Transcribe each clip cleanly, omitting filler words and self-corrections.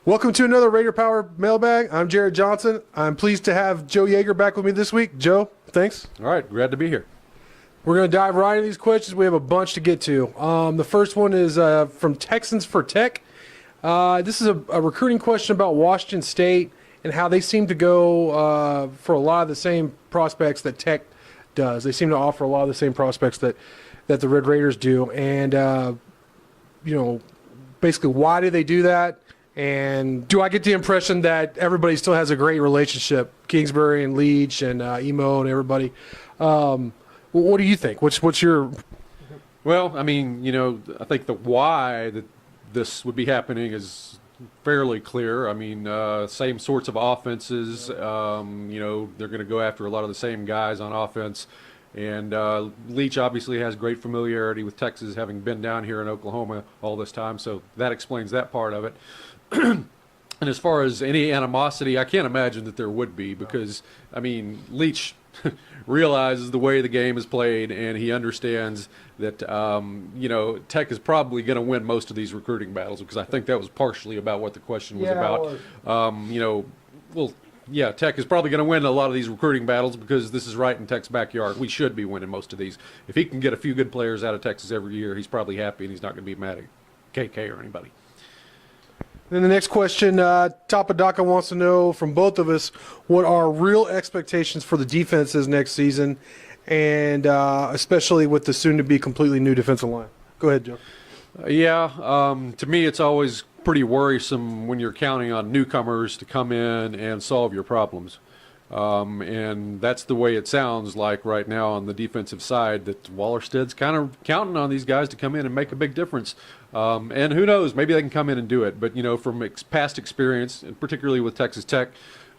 Welcome to another RaiderPower Mailbag. I'm Jared Johnson. I'm pleased to have Joe Yeager back with me this week. Joe, thanks. All right, glad to be here. We're going to dive right into these questions. We have a bunch to get to. The first one is from Texans for Tech. This is a recruiting question about Washington State and how they seem to go for a lot of the same prospects that Tech does. They seem to offer a lot of the same prospects that the Red Raiders do. And, basically, why do they do that? And do I get the impression that everybody still has a great relationship, Kingsbury and Leach and Emo and everybody? What do you think? What's your? Well, I mean, I think the why that this would be happening is fairly clear. I mean, same sorts of offenses. They're going to go after a lot of the same guys on offense. And Leach obviously has great familiarity with Texas, having been down here in Oklahoma all this time. So that explains that part of it. And as far as any animosity, I can't imagine that there would be because, I mean, Leach realizes the way the game is played, and he understands that, Tech is probably going to win most of these recruiting battles because I think that was partially about what the question was about. Tech is probably going to win a lot of these recruiting battles because this is right in Tech's backyard. We should be winning most of these. If he can get a few good players out of Texas every year, he's probably happy, and he's not going to be mad at KK or anybody. Then the next question, Tapadaka wants to know from both of us what our real expectations for the defense is next season, and especially with the soon-to-be completely new defensive line. Go ahead, Joe. To me, it's always pretty worrisome when you're counting on newcomers to come in and solve your problems. And that's the way it sounds like right now on the defensive side, that Wallersted's kind of counting on these guys to come in and make a big difference. And who knows, maybe they can come in and do it. But, from past experience, and particularly with Texas Tech,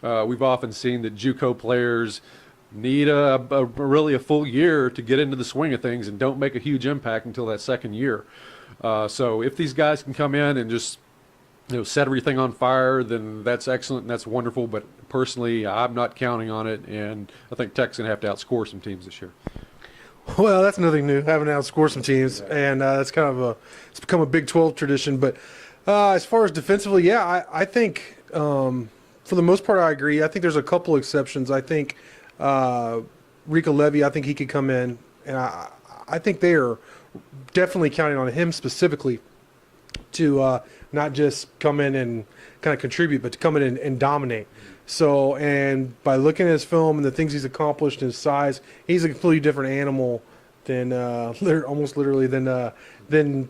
we've often seen that JUCO players need really a full year to get into the swing of things and don't make a huge impact until that second year. So if these guys can come in and just set everything on fire, then that's excellent and that's wonderful. But personally, I'm not counting on it, and I think Tech's going to have to outscore some teams this year. Well, that's nothing new, having to outscore some teams, and that's kind of it's become a Big 12 tradition. But as far as defensively, I think for the most part I agree. I think there's a couple exceptions. I think Rico Levy, I think he could come in, and I think they are definitely counting on him specifically to not just come in and kind of contribute, but to come in and dominate. So, and by looking at his film and the things he's accomplished and his size, he's a completely different animal than almost literally than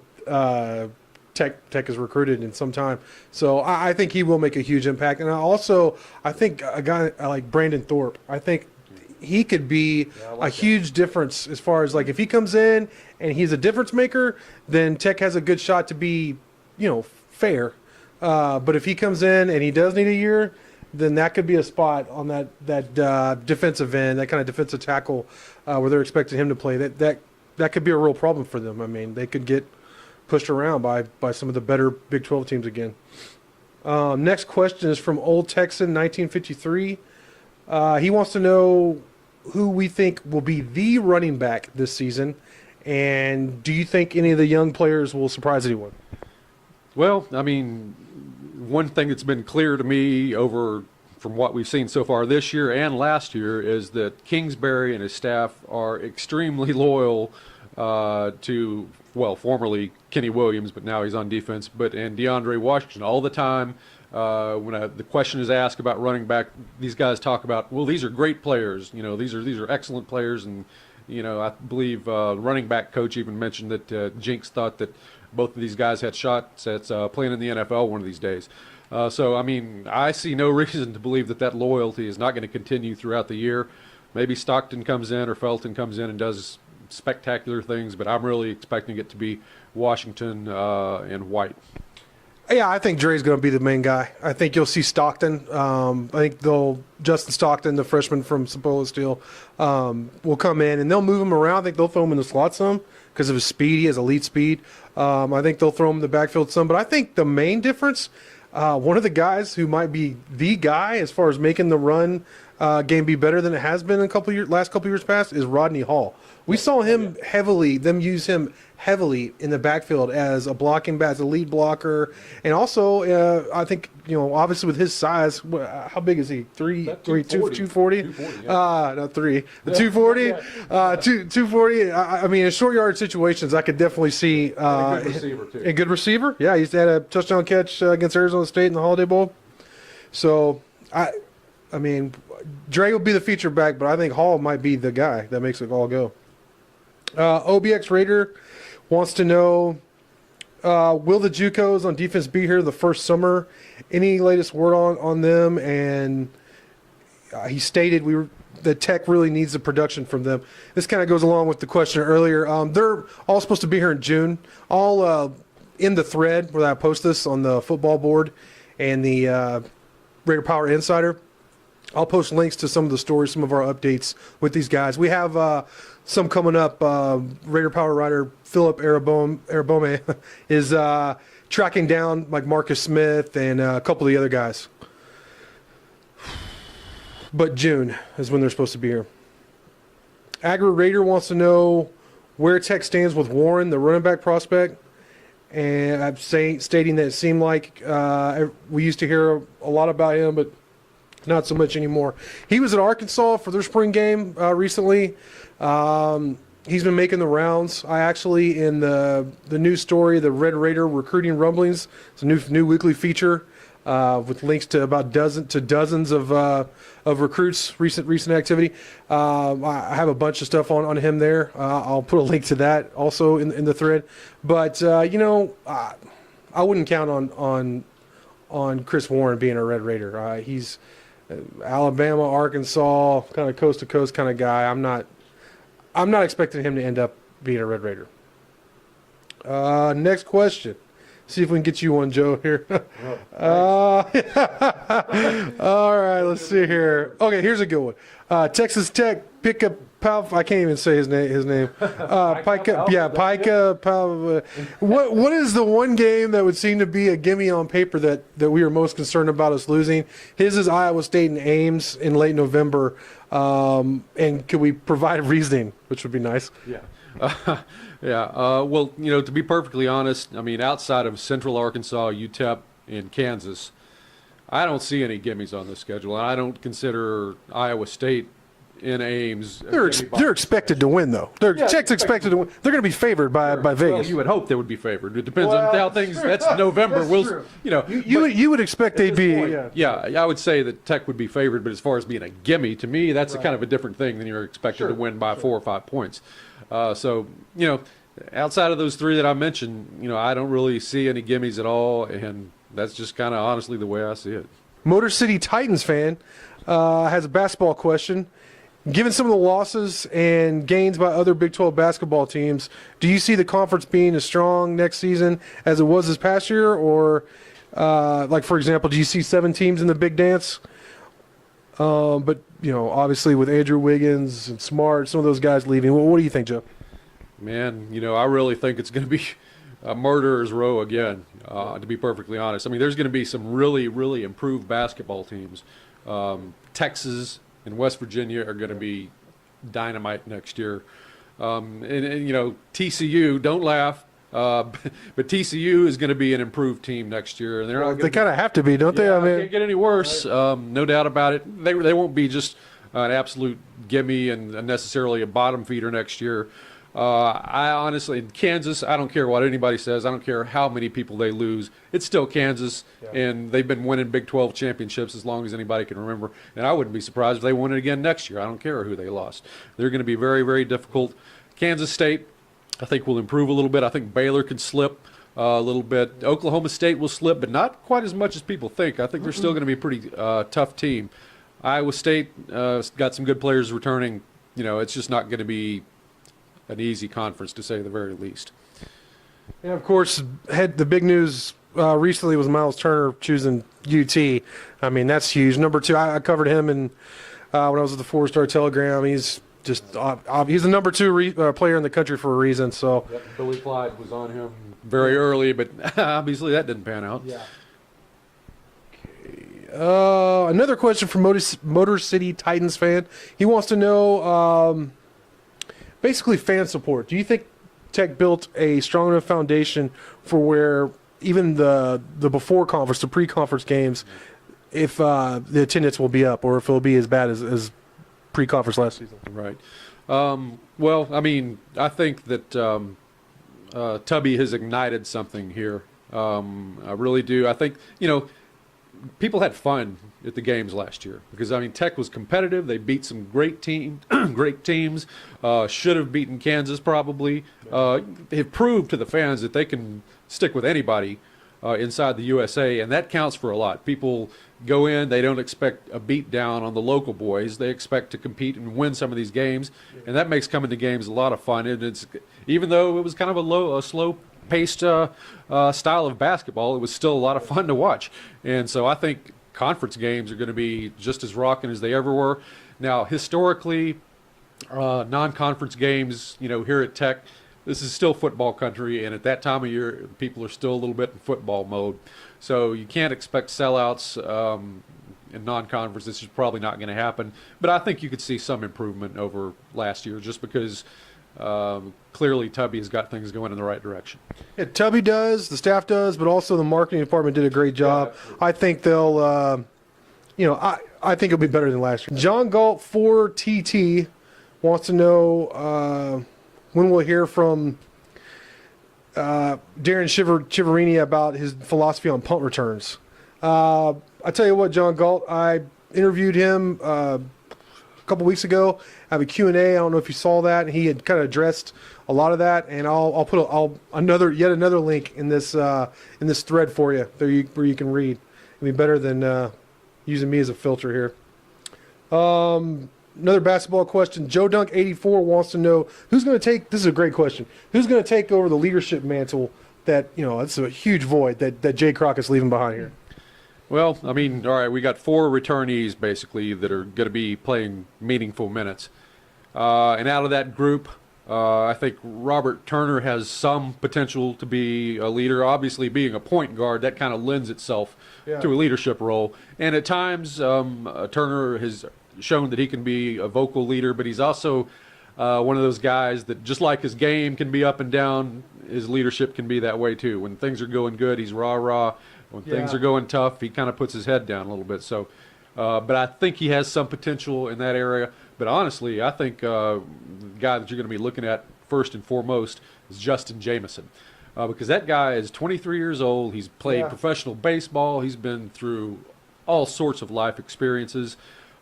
Tech has recruited in some time. So I think he will make a huge impact. And I think a guy like Brandon Thorpe, I think he could be a huge difference as far as, like, if he comes in and he's a difference maker, then Tech has a good shot to be, fair. But if he comes in and he does need a year, then that could be a spot on that defensive end, that kind of defensive tackle where they're expecting him to play. That could be a real problem for them. I mean, they could get pushed around by some of the better Big 12 teams again. Next question is from Old Texan 1953. He wants to know who we think will be the running back this season, and do you think any of the young players will surprise anyone? Well, I mean, one thing that's been clear to me from what we've seen so far this year and last year is that Kingsbury and his staff are extremely loyal to, formerly Kenny Williams, but now he's on defense, and DeAndre Washington all the time. When the question is asked about running back, these guys talk about, these are great players. These are excellent players, and I believe running back coach even mentioned that Jinx thought that both of these guys had shots at playing in the NFL one of these days. So, I mean, I see no reason to believe that loyalty is not going to continue throughout the year. Maybe Stockton comes in or Felton comes in and does spectacular things, but I'm really expecting it to be Washington and White. Yeah, I think Dre's going to be the main guy. I think you'll see Stockton. I think Justin Stockton, the freshman from Sapola Steel, will come in, and they'll move him around. I think they'll throw him in the slot some because of his speed. He has elite speed. I think they'll throw him in the backfield some. But I think the main difference, one of the guys who might be the guy as far as making the run game be better than it has been in last couple years past is Rodney Hall. We saw him use him heavily in the backfield as a blocking back, as a lead blocker, and also I think obviously with his size, how big is he? 240? 240, yeah. Not 3. The 240, 240. I mean, in short yard situations, I could definitely see a good receiver too. A good receiver. Yeah, he's had a touchdown catch against Arizona State in the Holiday Bowl. So I mean, Dre will be the feature back, but I think Hall might be the guy that makes it all go. OBX Raider wants to know, will the JUCOs on defense be here the first summer? Any latest word on them? And he stated the Tech really needs the production from them. This kind of goes along with the question earlier. They're all supposed to be here in June. All in the thread where I post this on the football board and the Raider Power Insider. I'll post links to some of the stories, some of our updates with these guys. We have some coming up. Raider Power writer Philip Arabome is tracking down like Marcus Smith and a couple of the other guys. But June is when they're supposed to be here. Agra Raider wants to know where Tech stands with Warren, the running back prospect. And I'm stating that it seemed like we used to hear a lot about him, but not so much anymore. He was at Arkansas for their spring game recently. He's been making the rounds. I actually, in the news story, the Red Raider Recruiting Rumblings, it's a new weekly feature with links to about dozens of recruits, recent activity. I have a bunch of stuff on him there. I'll put a link to that also in the thread. But I wouldn't count on Chris Warren being a Red Raider. He's Alabama, Arkansas, kind of coast to coast kind of guy. I'm not expecting him to end up being a Red Raider. Next question. See if we can get you one, Joe, here. All right, let's see here. Okay, here's a good one. Texas Tech pickup Pal. I can't even say his name. Pika. Pal. What is the one game that would seem to be a gimme on paper that we are most concerned about us losing? His is Iowa State and Ames in late November. And could we provide reasoning, which would be nice? Yeah. Well, to be perfectly honest, I mean, outside of Central Arkansas, UTEP, and Kansas, I don't see any gimmies on the schedule. And I don't consider Iowa State in Ames. They're expected to win, though. Tech's expected to win. They're going to be favored by Vegas. Well, you would hope they would be favored. It depends on how things. That's November. You would expect they'd be. Yeah, I would say that Tech would be favored, but as far as being a gimme, to me, that's kind of a different thing than you're expected to win by 4 or 5 points. Outside of those three that I mentioned, I don't really see any gimmies at all, and that's just kind of honestly the way I see it. Motor City Titans fan has a basketball question. Given some of the losses and gains by other Big 12 basketball teams, do you see the conference being as strong next season as it was this past year? Or, for example, do you see 7 teams in the Big Dance? But, obviously with Andrew Wiggins and Smart, some of those guys leaving. What do you think, Joe? Man, I really think it's going to be a murderer's row again, to be perfectly honest. I mean, there's going to be some really, really improved basketball teams. Texas and West Virginia are going to be dynamite next year. TCU, don't laugh, but TCU is going to be an improved team next year. And they kind of have to be, don't they? I mean, can't get any worse, no doubt about it. They won't be just an absolute gimme and necessarily a bottom feeder next year. I honestly, in Kansas, I don't care what anybody says. I don't care how many people they lose. It's still Kansas, and they've been winning Big 12 championships as long as anybody can remember. And I wouldn't be surprised if they won it again next year. I don't care who they lost. They're going to be very, very difficult. Kansas State, I think, will improve a little bit. I think Baylor could slip a little bit. Oklahoma State will slip, but not quite as much as people think. I think they're still going to be a pretty tough team. Iowa State got some good players returning. It's just not going to be an easy conference, to say the very least. And of course, the big news recently was Miles Turner choosing UT. I mean, that's huge. Number 2, I covered him when I was at the 4-Star Telegram. He's just he's the number 2 player in the country for a reason. So Billy Clyde was on him very early, but obviously that didn't pan out. Yeah. Another question from Motor City Titans fan. He wants to know, basically, fan support. Do you think Tech built a strong enough foundation for where even the before conference, the pre-conference games, if the attendance will be up, or if it'll be as bad as pre-conference last season? Right. Well, I mean, I think that Tubby has ignited something here. I really do. I think, people had fun at the games last year because, I mean, Tech was competitive. They beat some great teams, should have beaten Kansas probably. Have proved to the fans that they can stick with anybody inside the USA, and that counts for a lot. People go in, they don't expect a beat down on the local boys. They expect to compete and win some of these games, and that makes coming to games a lot of fun. And it's, even though it was kind of a slow-paced style of basketball, it was still a lot of fun to watch. And so I think conference games are going to be just as rocking as they ever were. Now, historically, non-conference games, here at Tech, this is still football country, and at that time of year, people are still a little bit in football mode. So you can't expect sellouts in non-conference. This is probably not going to happen. But I think you could see some improvement over last year just because clearly Tubby has got things going in the right direction. Yeah, Tubby does, the staff does, but also the marketing department did a great job. Yeah, I think they'll, I think it'll be better than last year. John Galt 4TT wants to know when we'll hear from Darren Chiaverini about his philosophy on punt returns. I tell you what, John Galt, I interviewed him a couple weeks ago. I have a Q&A. I don't know if you saw that. He had kind of addressed a lot of that, and I'll put yet another link in this thread for you where you can read. It'll be better than using me as a filter here. Another basketball question. Joe Dunk 84 wants to know who's going to take. This is a great question. Who's going to take over the leadership mantle? That it's a huge void that Jay Croc is leaving behind here. Well, I mean, all right, we got 4 returnees basically that are going to be playing meaningful minutes, and out of that group, I think Robert Turner has some potential to be a leader. Obviously, being a point guard, that kind of lends itself to a leadership role, and at times Turner has shown that he can be a vocal leader, but he's also one of those guys that, just like his game can be up and down, his leadership can be that way too. When things are going good, he's rah-rah. When things are going tough, he kind of puts his head down a little bit. So, but I think he has some potential in that area. But honestly, I think the guy that you're going to be looking at first and foremost is Justin Jameson. Because that guy is 23 years old. He's played professional baseball. He's been through all sorts of life experiences.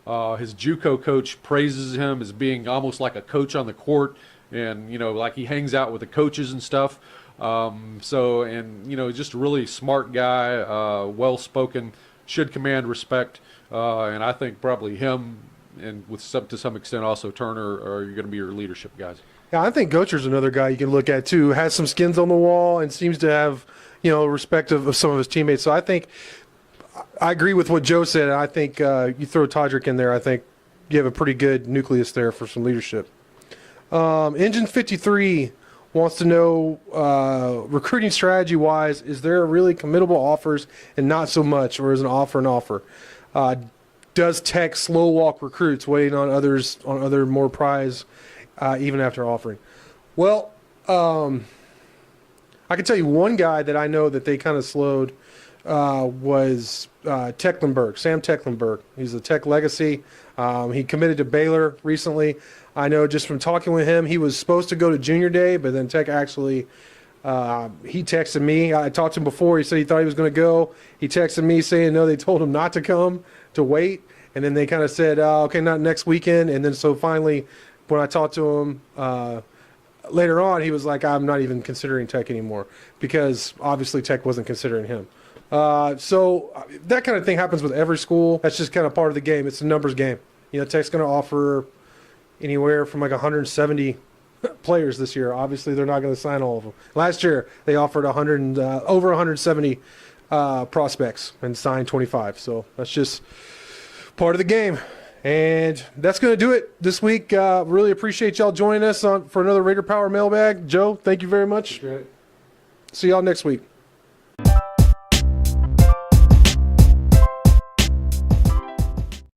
His JUCO coach praises him as being almost like a coach on the court, and like he hangs out with the coaches and stuff. Just a really smart guy, well-spoken, should command respect, and I think probably him and to some extent also Turner are going to be your leadership guys. Yeah, I think Gocher's another guy you can look at too. Has some skins on the wall and seems to have respect of some of his teammates. So I think. I agree with what Joe said. I think you throw Todrick in there, I think you have a pretty good nucleus there for some leadership. Engine 53 wants to know, recruiting strategy-wise, is there really committable offers and not so much, or is an offer an offer? Does Tech slow walk recruits, waiting on other more prize, even after offering? Well, I can tell you one guy that I know that they kind of slowed was Tecklenburg, Sam Tecklenburg. He's a Tech legacy. He committed to Baylor recently. I know just from talking with him, he was supposed to go to junior day, but then Tech actually, he texted me. I talked to him before. He said he thought he was going to go. He texted me saying, no, they told him not to come, to wait. And then they kind of said, okay, not next weekend. And then so finally, when I talked to him later on, he was like, I'm not even considering Tech anymore, because obviously Tech wasn't considering him. So that kind of thing happens with every school. That's just kind of part of the game. It's a numbers game. Tech's going to offer anywhere from like 170 players this year. Obviously, they're not going to sign all of them. Last year, they offered over 170 prospects and signed 25. So that's just part of the game. And that's going to do it this week. Really appreciate y'all joining us for another RaiderPower Mailbag. Joe, thank you very much. Great. See y'all next week.